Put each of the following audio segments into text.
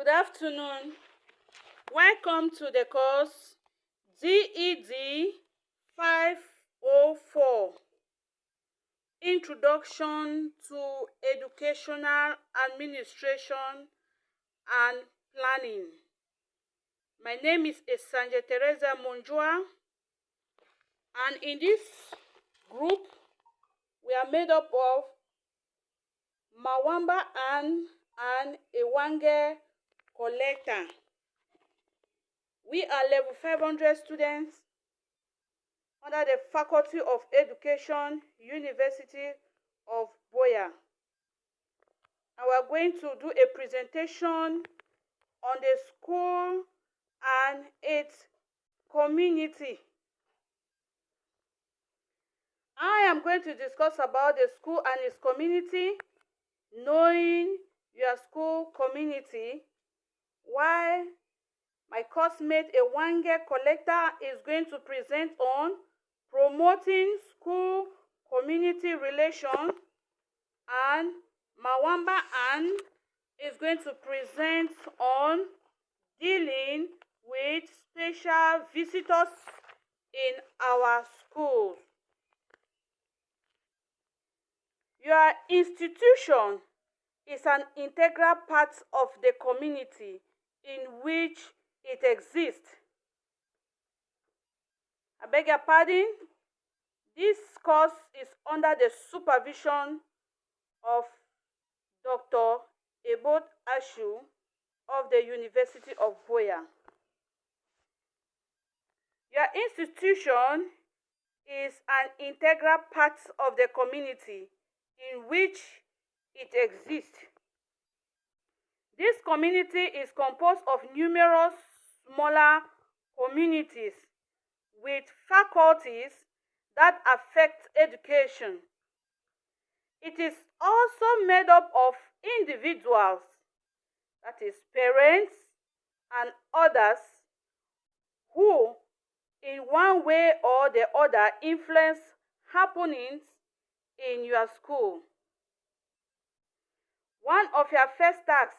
Good afternoon. Welcome to the course DED 504, Introduction to Educational Administration and Planning. My name is Esanje Teresa Monjoa, and in this group, we are made up of Mawamba Ann and Ewange Collector. We are level 500 students under the Faculty of Education, University of Buea. And we are going to do a presentation on the school and its community. I am going to discuss about the school and its community, knowing your school community, while my coursemate Ewange Collector is going to present on promoting school community relations, and Mawamba Ann is going to present on dealing with special visitors in our schools. Your institution is an integral part of the community in which it exists. I beg your pardon. This course is under the supervision of Dr. Ebot Ashu of the University of Buea. Your institution is an integral part of the community in which it exists. This community is composed of numerous smaller communities with faculties that affect education. It is also made up of individuals, that is parents and others, who in one way or the other influence happenings in your school. One of your first tasks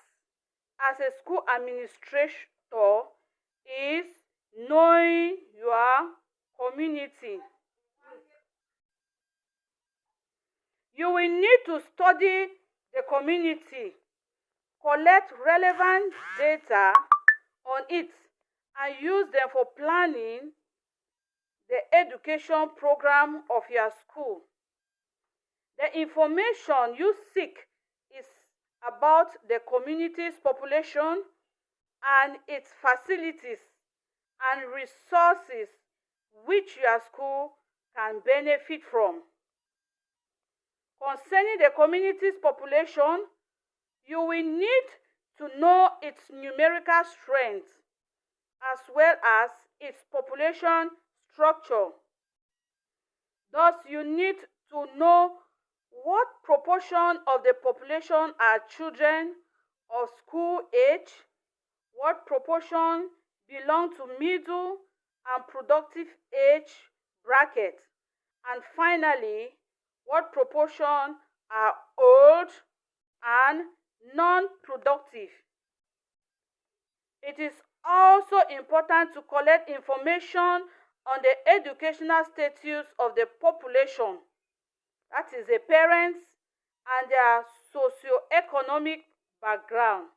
as a school administrator is knowing your community. You will need to study the community, collect relevant data on it, and use them for planning the education program of your school. The information you seek is about the community's population and its facilities and resources which your school can benefit from. Concerning the community's population, you will need to know its numerical strength as well as its population structure. Thus, you need to know what proportion of the population are children of school age, what proportion belong to middle and productive age bracket, and finally, what proportion are old and non-productive. It is also important to collect information on the educational status of the population, that is the parents and their socio-economic background.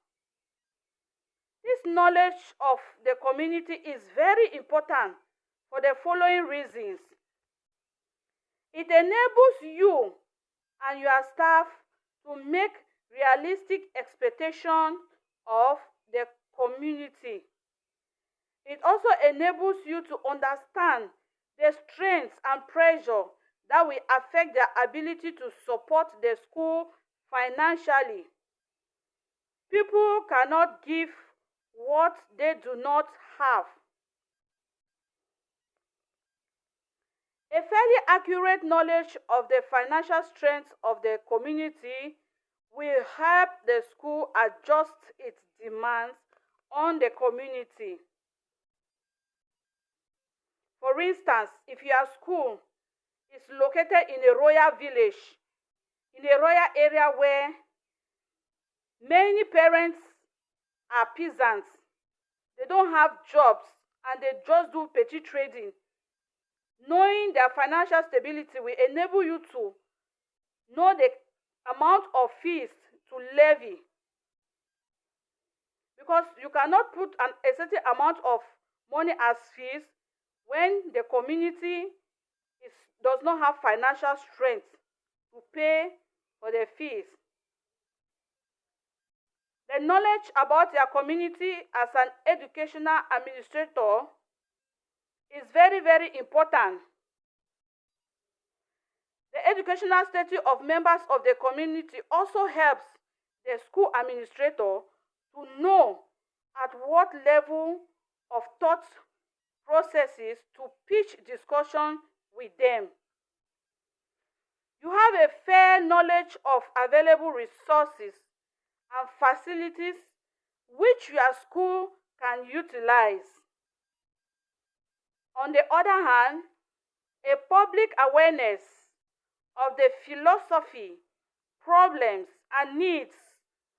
This knowledge of the community is very important for the following reasons. It enables you and your staff to make realistic expectations of the community. It also enables you to understand the strengths and pressure that will affect their ability to support the school financially. People cannot give what they do not have. A fairly accurate knowledge of the financial strength of the community will help the school adjust its demands on the community. For instance, if your school is located in a royal village, in a royal area where many parents are peasants. They don't have jobs and they just do petty trading. Knowing their financial stability will enable you to know the amount of fees to levy, because you cannot put a certain amount of money as fees when the community does not have financial strength to pay for the fees. The knowledge about their community as an educational administrator is very, very important. The educational status of members of the community also helps the school administrator to know at what level of thought processes to pitch discussion with them. You have a fair knowledge of available resources and facilities which your school can utilize. On the other hand, a public awareness of the philosophy, problems, and needs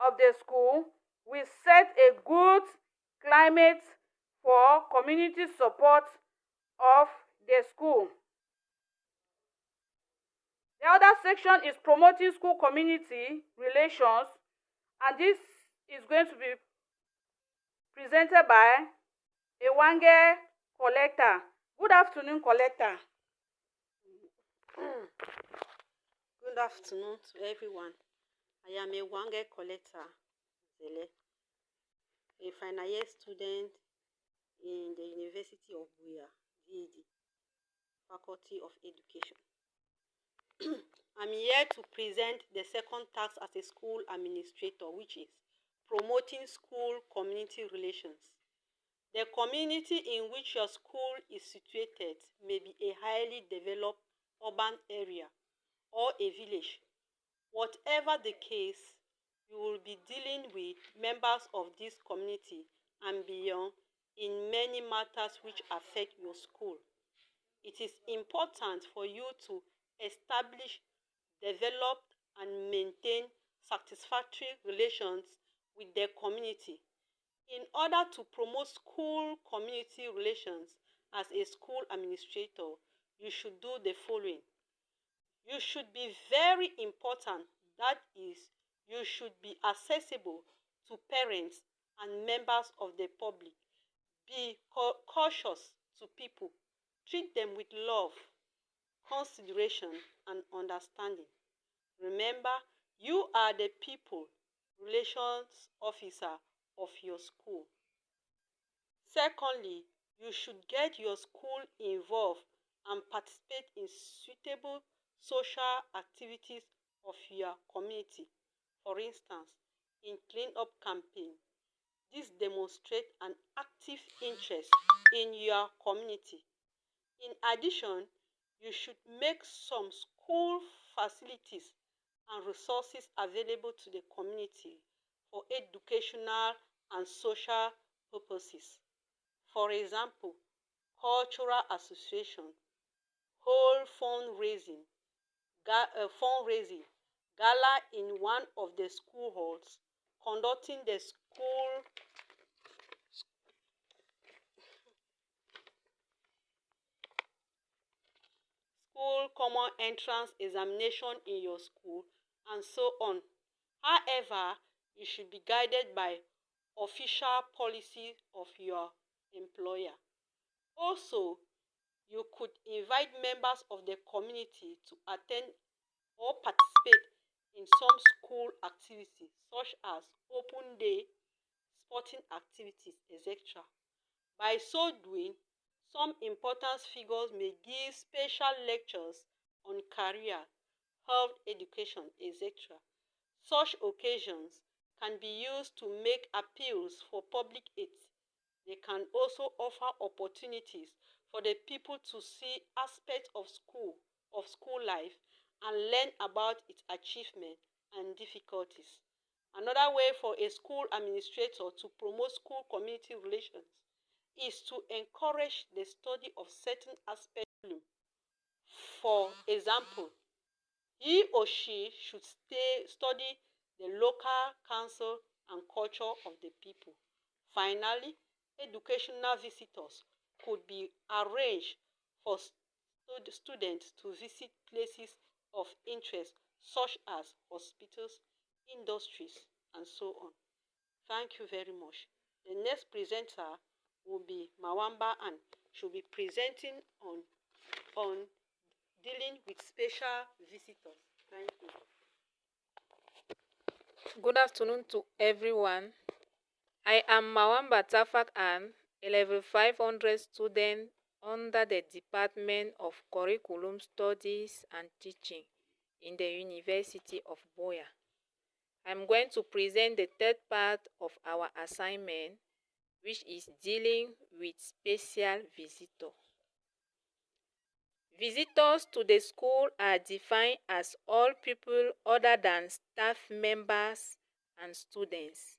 of the school will set a good climate for community support of the school. The other section is promoting school community relations, and this is going to be presented by Ewange Collector. Good afternoon, Collector. Good afternoon to everyone. I am Ewange Collector Zele, a final year student in the University of Buea, DED, Faculty of Education. I'm here to present the second task as a school administrator, which is promoting school community relations. The community in which your school is situated may be a highly developed urban area or a village. Whatever the case, you will be dealing with members of this community and beyond in many matters which affect your school. It is important for you to establish, develop, and maintain satisfactory relations with the community. In order to promote school community relations as a school administrator, you should do the following. You should be very important, that is, you should be accessible to parents and members of the public. Be cautious to people. Treat them with love, consideration, and understanding. Remember, you are the people relations officer of your school. Secondly, you should get your school involved and participate in suitable social activities of your community. For instance, in clean-up campaign. This demonstrates an active interest in your community. In addition, you should make some school facilities and resources available to the community for educational and social purposes. For example, cultural association, whole fundraising, gala in one of the school halls, conducting the school common entrance examination in your school, and so on. However, you should be guided by official policy of your employer. Also, you could invite members of the community to attend or participate in some school activities such as open day, sporting activities, etc. By so doing, some important figures may give special lectures on career, health education, etc. Such occasions can be used to make appeals for public aid. They can also offer opportunities for the people to see aspects of school life and learn about its achievements and difficulties. Another way for a school administrator to promote school community relations is to encourage the study of certain aspects. For example, he or she should study the local council and culture of the people. Finally, educational visitors could be arranged for students to visit places of interest such as hospitals, industries, and so on. Thank you very much. The next presenter will be Mawamba, and she'll be presenting on dealing with special visitors. Thank you. Good afternoon to everyone. I am Mawamba Tafak Ann, a level 500 student under the Department of Curriculum Studies and Teaching in the University of Buea. I'm going to present the third part of our assignment, which is dealing with special visitors. Visitors to the school are defined as all people other than staff members and students.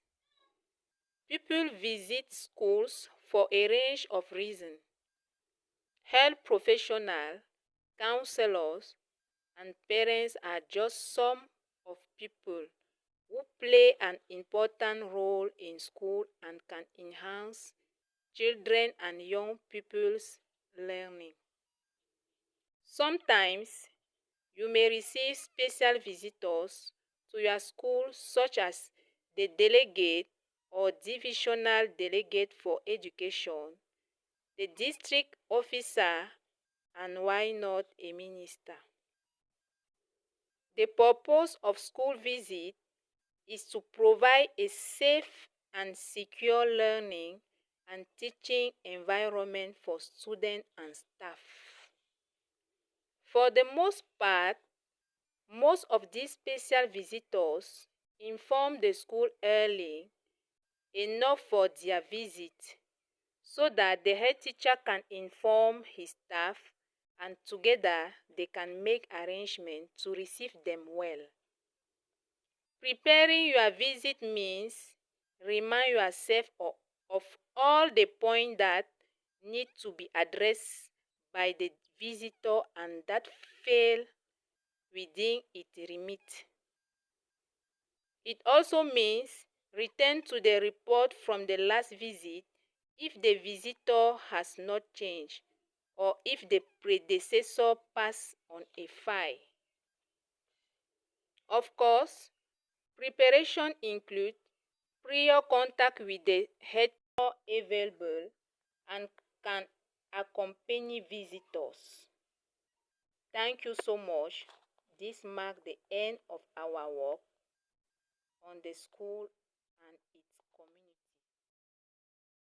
People visit schools for a range of reasons. Health professionals, counselors, and parents are just some of people who play an important role in school and can enhance children and young people's learning. Sometimes, you may receive special visitors to your school, such as the delegate or divisional delegate for education, the district officer, and why not a minister. The purpose of school visit is to provide a safe and secure learning and teaching environment for students and staff. For the most part, most of these special visitors inform the school early enough for their visit so that the head teacher can inform his staff, and together they can make arrangements to receive them well. Preparing your visit means remind yourself of all the points that need to be addressed by the visitor and that fail within its remit. It also means return to the report from the last visit if the visitor has not changed or if the predecessor passed on a file. Of course, preparation includes prior contact with the head available and can accompany visitors. Thank you so much. This marks the end of our work on the school